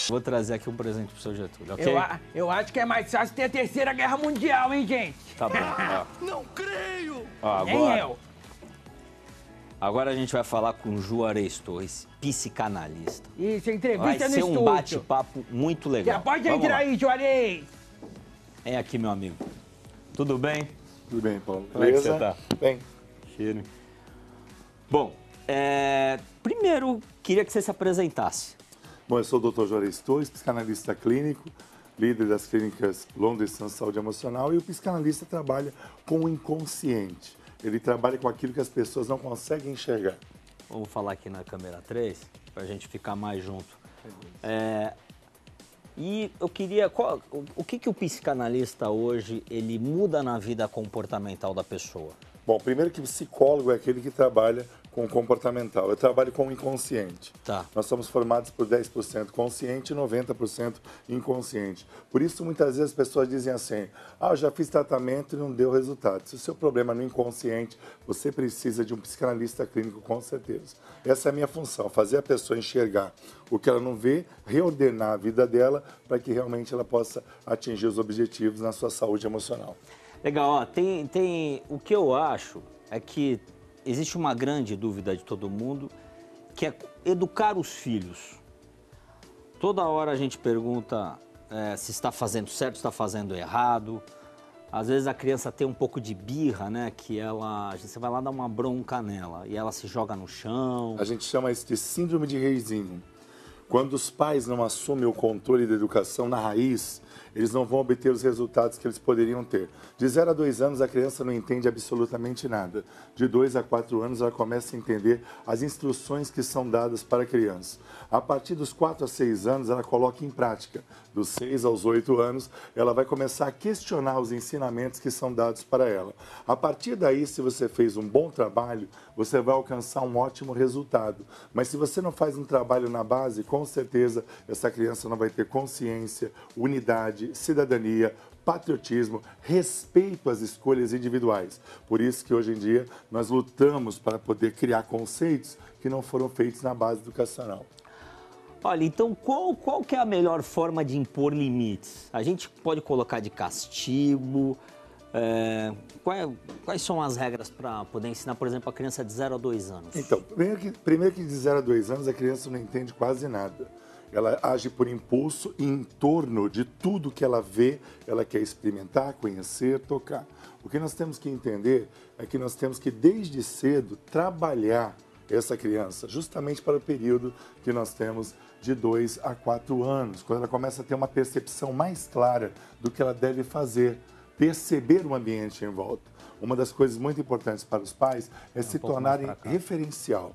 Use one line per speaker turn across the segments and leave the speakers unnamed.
Vou trazer aqui um presente pro seu Getúlio, ok?
Eu acho que é mais fácil ter a Terceira Guerra Mundial, hein, gente?
Tá bom, ó.
Não creio!
Ó,
Nem eu.
Agora a gente vai falar com Juarez Torres, psicanalista.
Isso, entrevista
Vai
no
ser
estúdio.
um bate-papo muito legal.
Já pode
Vamos
entrar
lá.
aí, Juarez.
Vem aqui, meu amigo. Tudo bem?
Tudo bem, Paulo.
Como é que
Beleza?
você tá?
Bem.
Cheiro. Bom, primeiro, queria que você se apresentasse.
Bom, eu sou o Dr. Juarez Torres, psicanalista clínico, líder das clínicas Londres Sun Saúde Emocional, e o psicanalista trabalha com o inconsciente. Ele trabalha com aquilo que as pessoas não conseguem enxergar.
Vamos falar aqui na câmera 3, para a gente ficar mais junto. E eu queria... o que o psicanalista hoje, ele muda na vida comportamental da pessoa?
Bom, primeiro que o psicólogo é aquele que trabalha com o comportamental. Eu trabalho com o inconsciente.
Tá.
Nós somos formados por 10% consciente e 90% inconsciente. Por isso, muitas vezes as pessoas dizem assim, eu já fiz tratamento e não deu resultado. Se o seu problema é no inconsciente, você precisa de um psicanalista clínico, com certeza. Essa é a minha função, fazer a pessoa enxergar o que ela não vê, reordenar a vida dela para que realmente ela possa atingir os objetivos na sua saúde emocional.
Legal, ó, o que eu acho é que existe uma grande dúvida de todo mundo, que é educar os filhos. Toda hora a gente pergunta se está fazendo certo, se está fazendo errado. Às vezes a criança tem um pouco de birra, né? Que você vai lá dar uma bronca nela e ela se joga no chão.
A gente chama isso de síndrome de reizinho. Quando os pais não assumem o controle da educação na raiz, eles não vão obter os resultados que eles poderiam ter. De 0 a 2 anos, a criança não entende absolutamente nada. De 2 a 4 anos, ela começa a entender as instruções que são dadas para a criança. A partir dos 4 a 6 anos, ela coloca em prática. Dos 6 aos 8 anos, ela vai começar a questionar os ensinamentos que são dados para ela. A partir daí, se você fez um bom trabalho, você vai alcançar um ótimo resultado. Mas se você não faz um trabalho na base, com certeza essa criança não vai ter consciência, unidade, cidadania, patriotismo, respeito às escolhas individuais. Por isso que hoje em dia nós lutamos para poder criar conceitos que não foram feitos na base educacional.
Olha, então qual que é a melhor forma de impor limites? A gente pode colocar de castigo? Quais são as regras para poder ensinar, por exemplo, a criança de 0 a 2 anos?
Então, primeiro que de 0 a 2 anos a criança não entende quase nada. Ela age por impulso e em torno de tudo que ela vê, ela quer experimentar, conhecer, tocar. O que nós temos que entender é que nós temos que, desde cedo, trabalhar essa criança, justamente para o período que nós temos de 2 a 4 anos, quando ela começa a ter uma percepção mais clara do que ela deve fazer, perceber o ambiente em volta. Uma das coisas muito importantes para os pais é se tornarem referencial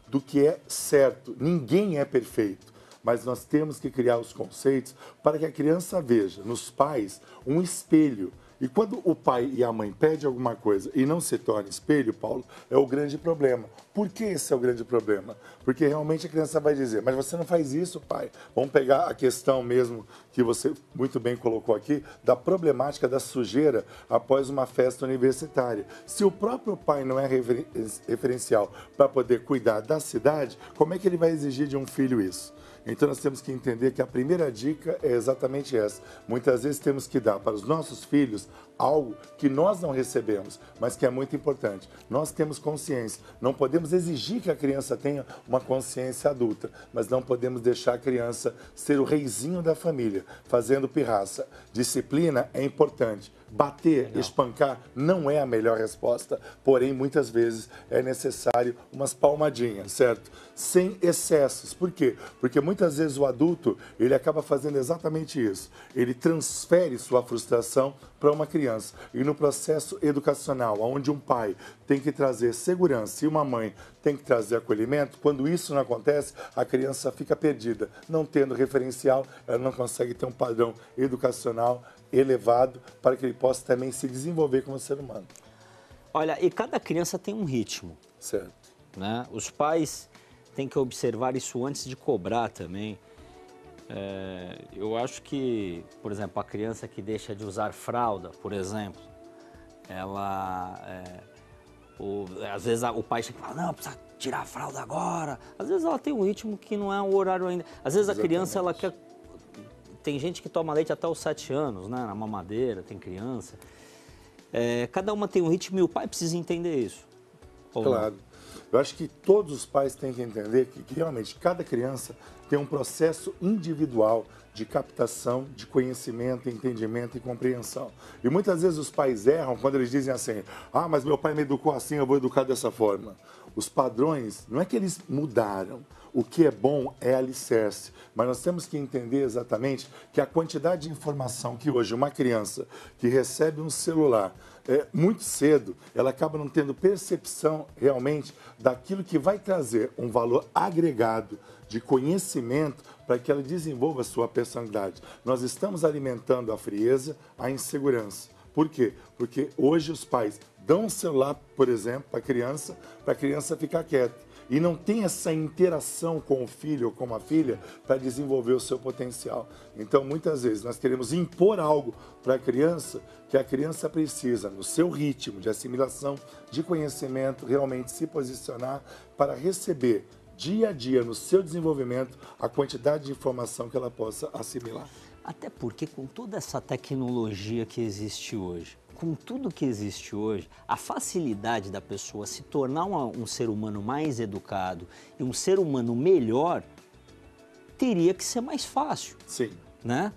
do que é certo. Ninguém é perfeito, mas nós temos que criar os conceitos para que a criança veja nos pais um espelho. E quando o pai e a mãe pedem alguma coisa e não se torna espelho, Paulo, é o grande problema. Por que esse é o grande problema? Porque realmente a criança vai dizer, mas você não faz isso, pai. Vamos pegar a questão mesmo que você muito bem colocou aqui, da problemática da sujeira após uma festa universitária. Se o próprio pai não é referencial para poder cuidar da cidade, como é que ele vai exigir de um filho isso? Então nós temos que entender que a primeira dica é exatamente essa. Muitas vezes temos que dar para os nossos filhos algo que nós não recebemos, mas que é muito importante. Nós temos consciência. Não podemos exigir que a criança tenha uma consciência adulta, mas não podemos deixar a criança ser o reizinho da família, fazendo pirraça. Disciplina é importante. Bater, espancar não é a melhor resposta, porém muitas vezes é necessário umas palmadinhas, certo? Sem excessos. Por quê? Porque muitas vezes o adulto, ele acaba fazendo exatamente isso. Ele transfere sua frustração para uma criança. E no processo educacional, onde um pai tem que trazer segurança e uma mãe tem que trazer acolhimento, quando isso não acontece, a criança fica perdida. Não tendo referencial, ela não consegue ter um padrão educacional elevado para que ele possa também se desenvolver como ser humano.
Olha, e cada criança tem um ritmo.
Certo.
Né? Os pais têm que observar isso antes de cobrar também. Eu acho que, por exemplo, a criança que deixa de usar fralda, por exemplo, ela... às vezes o pai chega e fala, não, precisa tirar a fralda agora. Às vezes ela tem um ritmo que não é o horário ainda. Às vezes a criança, ela quer... Tem gente que toma leite até os 7 anos, né? Na mamadeira, tem criança. Cada uma tem um ritmo e o pai precisa entender isso.
Claro. Eu acho que todos os pais têm que entender que realmente cada criança tem um processo individual de captação, de conhecimento, entendimento e compreensão. E muitas vezes os pais erram quando eles dizem assim, ah, mas meu pai me educou assim, eu vou educar dessa forma. Os padrões, não é que eles mudaram. O que é bom é alicerce, mas nós temos que entender exatamente que a quantidade de informação que hoje uma criança que recebe um celular muito cedo, ela acaba não tendo percepção realmente daquilo que vai trazer um valor agregado de conhecimento para que ela desenvolva a sua personalidade. Nós estamos alimentando a frieza, a insegurança. Por quê? Porque hoje os pais dão um celular, por exemplo, para a criança ficar quieta. E não tem essa interação com o filho ou com a filha para desenvolver o seu potencial. Então, muitas vezes, nós queremos impor algo para a criança que a criança precisa, no seu ritmo de assimilação, de conhecimento, realmente se posicionar para receber dia a dia, no seu desenvolvimento, a quantidade de informação que ela possa assimilar.
Até porque com toda essa tecnologia que existe hoje, com tudo que existe hoje, a facilidade da pessoa se tornar um ser humano mais educado e um ser humano melhor, teria que ser mais fácil.
Sim.
Né?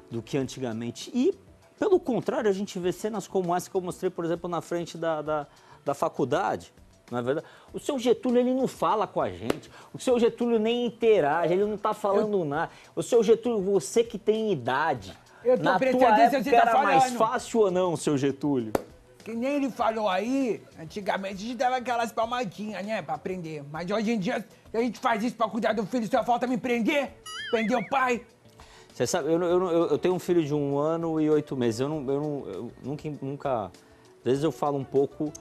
Do que antigamente. E, pelo contrário, a gente vê cenas como essa que eu mostrei, por exemplo, na frente da faculdade. Não é verdade? O seu Getúlio, ele não fala com a gente. O seu Getúlio nem interage, ele não está falando nada. O seu Getúlio, você que tem idade.
Eu tô
na
prestando
tua
atenção,
época
você tá
era mais
falando.
fácil ou não, seu Getúlio?
Que nem ele falou aí, antigamente a gente dava aquelas palmadinhas, né, pra aprender. Mas hoje em dia, a gente faz isso pra cuidar do filho, só falta me prender? Prender o pai?
Você sabe, eu tenho um filho de 1 ano e 8 meses. Eu nunca... Às vezes eu falo um pouco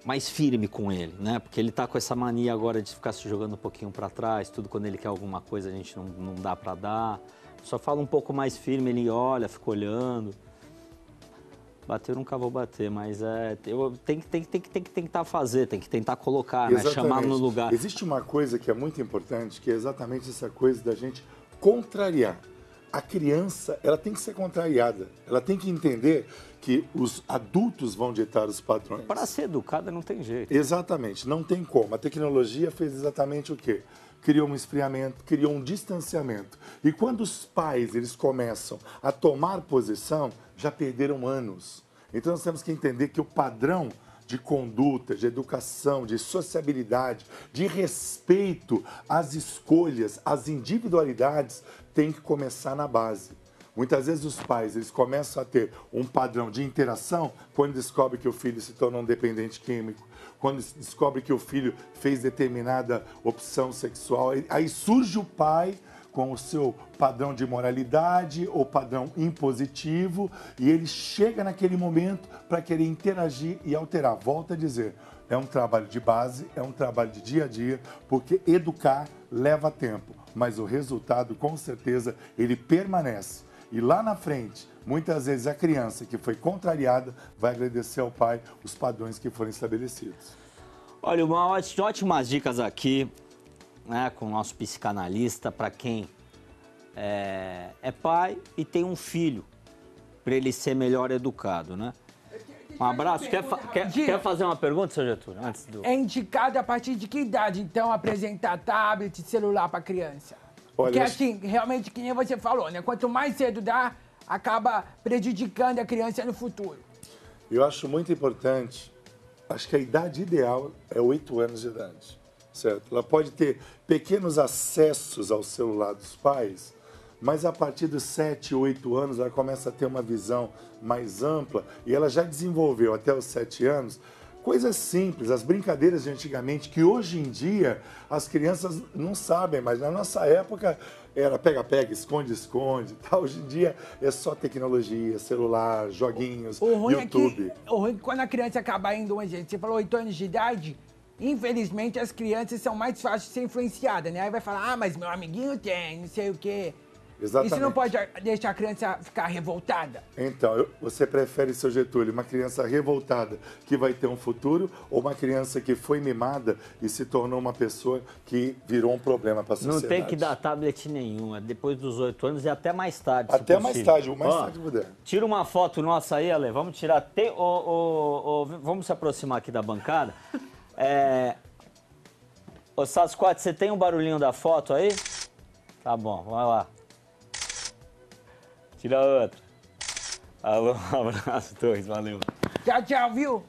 mais firme com ele, né? Porque ele tá com essa mania agora de ficar se jogando um pouquinho pra trás. Tudo quando ele quer alguma coisa a gente não dá pra dar. Só falo um pouco mais firme, ele olha, fica olhando. Bater eu nunca vou bater, mas tem que tentar fazer, tem que tentar colocar, né? Chamar no lugar.
Existe uma coisa que é muito importante, que é exatamente essa coisa da gente contrariar. A criança, ela tem que ser contrariada. Ela tem que entender que os adultos vão ditar os padrões.
Para ser educada não tem jeito.
Exatamente, não tem como. A tecnologia fez exatamente o quê? Criou um esfriamento, criou um distanciamento. E quando os pais eles começam a tomar posição, já perderam anos. Então nós temos que entender que o padrão de conduta, de educação, de sociabilidade, de respeito às escolhas, às individualidades, tem que começar na base. Muitas vezes os pais eles começam a ter um padrão de interação quando descobrem que o filho se tornou um dependente químico, quando descobre que o filho fez determinada opção sexual. Aí surge o pai com o seu padrão de moralidade ou padrão impositivo e ele chega naquele momento para querer interagir e alterar. Volto a dizer, é um trabalho de base, é um trabalho de dia a dia, porque educar leva tempo, mas o resultado, com certeza, ele permanece. E lá na frente, muitas vezes a criança que foi contrariada vai agradecer ao pai os padrões que foram estabelecidos.
Olha, ótimas dicas aqui, né, com o nosso psicanalista, para quem é pai e tem um filho, para ele ser melhor educado, né? Um abraço. Quer fazer uma pergunta, seu Getúlio? Antes do...
É indicado a partir de que idade, então, apresentar tablet e celular pra criança? Porque assim, realmente, que nem você falou, né? Quanto mais cedo dá, acaba prejudicando a criança no futuro.
Eu acho muito importante, acho que a idade ideal é 8 anos de idade, certo? Ela pode ter pequenos acessos ao celular dos pais, mas a partir dos 7, 8 anos ela começa a ter uma visão mais ampla e ela já desenvolveu até os 7 anos coisas simples, as brincadeiras de antigamente, que hoje em dia as crianças não sabem, mas na nossa época era pega-pega, esconde-esconde. Tá? Hoje em dia é só tecnologia, celular, joguinhos, YouTube.
O ruim é que quando a criança acabar indo, você falou 8 anos de idade, infelizmente as crianças são mais fáceis de ser influenciadas, né? Aí vai falar, ah, mas meu amiguinho tem, não sei o quê.
Exatamente.
Isso não pode deixar a criança ficar revoltada?
Então, você prefere, seu Getúlio, uma criança revoltada que vai ter um futuro ou uma criança que foi mimada e se tornou uma pessoa que virou um problema para a sociedade?
Não tem que dar tablet nenhuma. Depois dos 8 anos e até mais tarde,
até mais tarde, o mais tarde puder.
Tira uma foto nossa aí, Ale. Vamos tirar... Vamos se aproximar aqui da bancada. Ô, Sasquatch, você tem um barulhinho da foto aí? Tá bom, vai lá. Tira outra. Alô, um abraço, Torres, valeu.
Tchau, tchau, viu?